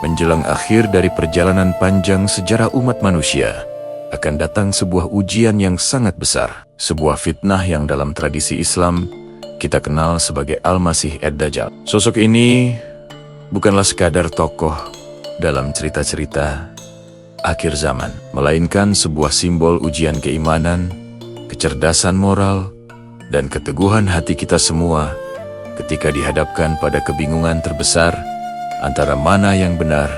Menjelang akhir dari perjalanan panjang sejarah umat manusia, akan datang sebuah ujian yang sangat besar. Sebuah fitnah yang dalam tradisi Islam kita kenal sebagai Al-Masih Ad-Dajjal. Sosok ini bukanlah sekadar tokoh dalam cerita-cerita akhir zaman, melainkan sebuah simbol ujian keimanan, kecerdasan moral, dan keteguhan hati kita semua ketika dihadapkan pada kebingungan terbesar antara mana yang benar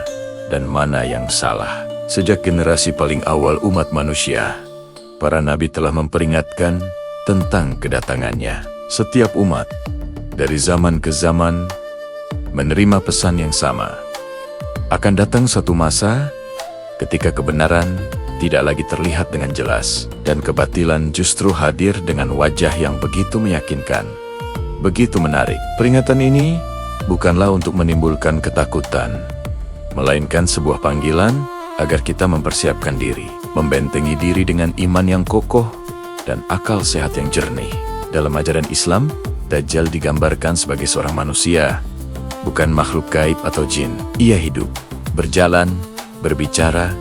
dan mana yang salah. Sejak generasi paling awal umat manusia, para nabi telah memperingatkan tentang kedatangannya. Setiap umat, dari zaman ke zaman, menerima pesan yang sama. Akan datang suatu masa ketika kebenaran tidak lagi terlihat dengan jelas, dan kebatilan justru hadir dengan wajah yang begitu meyakinkan, begitu menarik. Peringatan ini bukanlah untuk menimbulkan ketakutan, melainkan sebuah panggilan agar kita mempersiapkan diri, membentengi diri dengan iman yang kokoh dan akal sehat yang jernih. Dalam ajaran Islam, Dajjal digambarkan sebagai seorang manusia, bukan makhluk gaib atau jin. Ia hidup, berjalan, berbicara,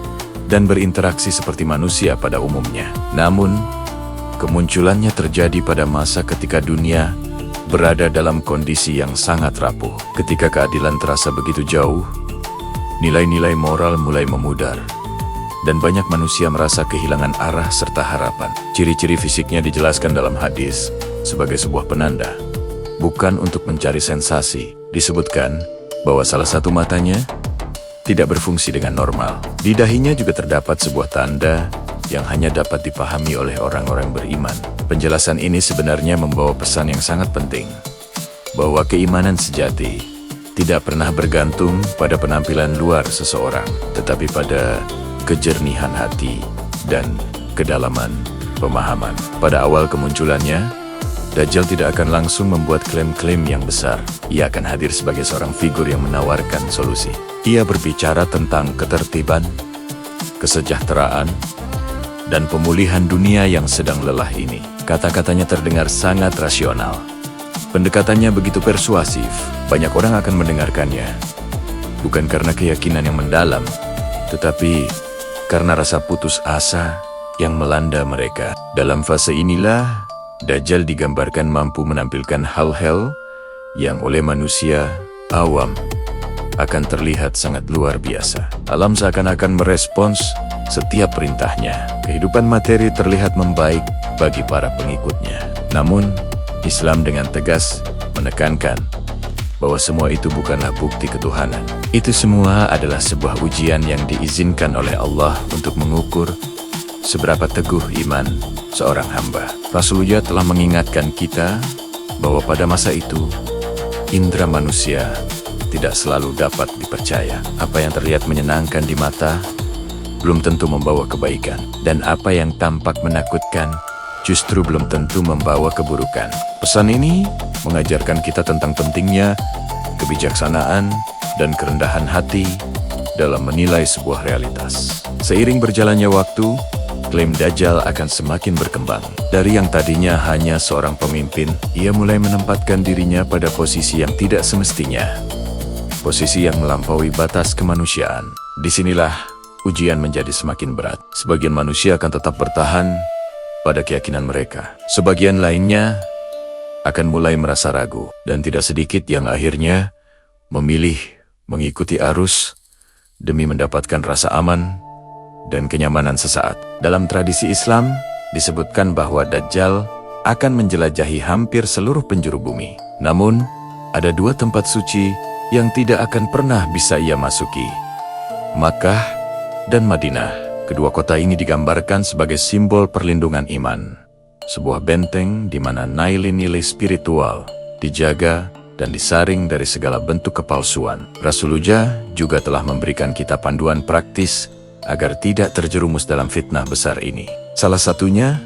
dan berinteraksi seperti manusia pada umumnya. Namun, kemunculannya terjadi pada masa ketika dunia berada dalam kondisi yang sangat rapuh. Ketika keadilan terasa begitu jauh, nilai-nilai moral mulai memudar, dan banyak manusia merasa kehilangan arah serta harapan. Ciri-ciri fisiknya dijelaskan dalam hadis sebagai sebuah penanda, bukan untuk mencari sensasi. Disebutkan bahwa salah satu matanya tidak berfungsi dengan normal. Di dahinya juga terdapat sebuah tanda yang hanya dapat dipahami oleh orang-orang beriman. Penjelasan ini sebenarnya membawa pesan yang sangat penting, bahwa keimanan sejati tidak pernah bergantung pada penampilan luar seseorang, tetapi pada kejernihan hati dan kedalaman pemahaman. Pada awal kemunculannya, Dajjal tidak akan langsung membuat klaim-klaim yang besar. Ia akan hadir sebagai seorang figur yang menawarkan solusi. Ia berbicara tentang ketertiban, kesejahteraan, dan pemulihan dunia yang sedang lelah ini. Kata-katanya terdengar sangat rasional. Pendekatannya begitu persuasif, banyak orang akan mendengarkannya. Bukan karena keyakinan yang mendalam, tetapi karena rasa putus asa yang melanda mereka. Dalam fase inilah, Dajjal digambarkan mampu menampilkan hal-hal yang oleh manusia awam akan terlihat sangat luar biasa. Alam seakan-akan merespons setiap perintahnya. Kehidupan materi terlihat membaik bagi para pengikutnya. Namun, Islam dengan tegas menekankan bahwa semua itu bukanlah bukti ketuhanan. Itu semua adalah sebuah ujian yang diizinkan oleh Allah untuk mengukur seberapa teguh iman seorang hamba. Rasulullah telah mengingatkan kita bahwa pada masa itu, indera manusia tidak selalu dapat dipercaya. Apa yang terlihat menyenangkan di mata belum tentu membawa kebaikan, dan apa yang tampak menakutkan justru belum tentu membawa keburukan. Pesan ini mengajarkan kita tentang pentingnya kebijaksanaan dan kerendahan hati dalam menilai sebuah realitas. Seiring berjalannya waktu, klaim Dajjal akan semakin berkembang. Dari yang tadinya hanya seorang pemimpin, ia mulai menempatkan dirinya pada posisi yang tidak semestinya, posisi yang melampaui batas kemanusiaan. Disinilah ujian menjadi semakin berat. Sebagian manusia akan tetap bertahan pada keyakinan mereka. Sebagian lainnya akan mulai merasa ragu, dan tidak sedikit yang akhirnya memilih mengikuti arus demi mendapatkan rasa aman dan kenyamanan sesaat. Dalam tradisi Islam, disebutkan bahwa Dajjal akan menjelajahi hampir seluruh penjuru bumi. Namun, ada dua tempat suci yang tidak akan pernah bisa ia masuki: Makkah dan Madinah. Kedua kota ini digambarkan sebagai simbol perlindungan iman, sebuah benteng di mana nilai-nilai spiritual dijaga dan disaring dari segala bentuk kepalsuan. Rasulullah juga telah memberikan kita panduan praktis agar tidak terjerumus dalam fitnah besar ini. Salah satunya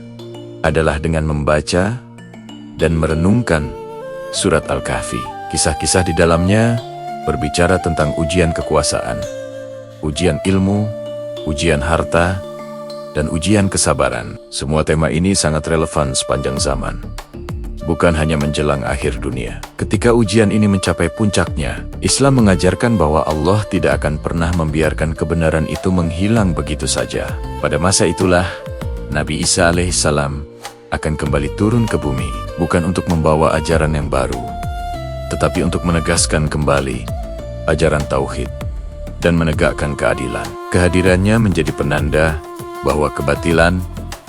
adalah dengan membaca dan merenungkan surat Al-Kahfi. Kisah-kisah di dalamnya berbicara tentang ujian kekuasaan, ujian ilmu, ujian harta, dan ujian kesabaran. Semua tema ini sangat relevan sepanjang zaman. bukan hanya menjelang akhir dunia. Ketika ujian ini mencapai puncaknya, Islam mengajarkan bahwa Allah tidak akan pernah membiarkan kebenaran itu menghilang begitu saja. Pada masa itulah, Nabi Isa alaihissalam akan kembali turun ke bumi, bukan untuk membawa ajaran yang baru, tetapi untuk menegaskan kembali ajaran tauhid dan menegakkan keadilan. Kehadirannya menjadi penanda bahwa kebatilan,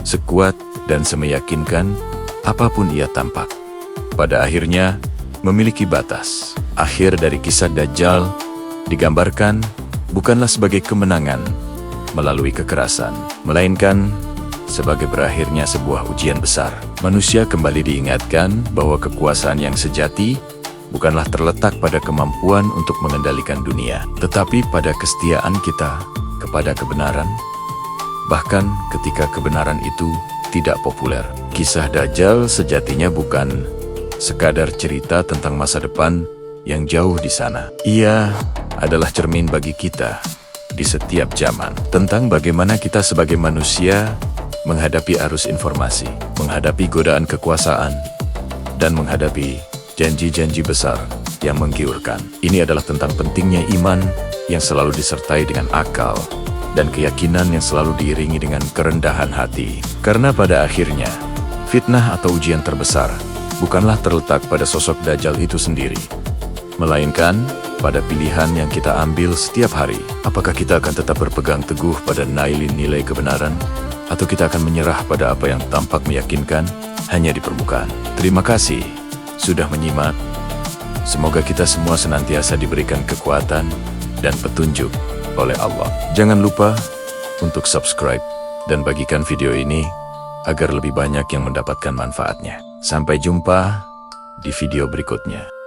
sekuat dan semeyakinkan apapun ia tampak, pada akhirnya memiliki batas. Akhir dari kisah Dajjal digambarkan bukanlah sebagai kemenangan melalui kekerasan, melainkan sebagai berakhirnya sebuah ujian besar. Manusia kembali diingatkan bahwa kekuasaan yang sejati bukanlah terletak pada kemampuan untuk mengendalikan dunia, tetapi pada kesetiaan kita kepada kebenaran, bahkan ketika kebenaran itu tidak populer. Kisah Dajjal sejatinya bukan sekadar cerita tentang masa depan yang jauh di sana. Ia adalah cermin bagi kita di setiap zaman, tentang bagaimana kita sebagai manusia menghadapi arus informasi, menghadapi godaan kekuasaan, dan menghadapi janji-janji besar yang menggiurkan. Ini adalah tentang pentingnya iman yang selalu disertai dengan akal, dan keyakinan yang selalu diiringi dengan kerendahan hati. Karena pada akhirnya, fitnah atau ujian terbesar bukanlah terletak pada sosok Dajjal itu sendiri, melainkan pada pilihan yang kita ambil setiap hari. Apakah kita akan tetap berpegang teguh pada nilai kebenaran, atau kita akan menyerah pada apa yang tampak meyakinkan hanya di permukaan? Terima kasih sudah menyimak. Semoga kita semua senantiasa diberikan kekuatan dan petunjuk oleh Allah. Jangan lupa untuk subscribe dan bagikan video ini agar lebih banyak yang mendapatkan manfaatnya. Sampai jumpa di video berikutnya.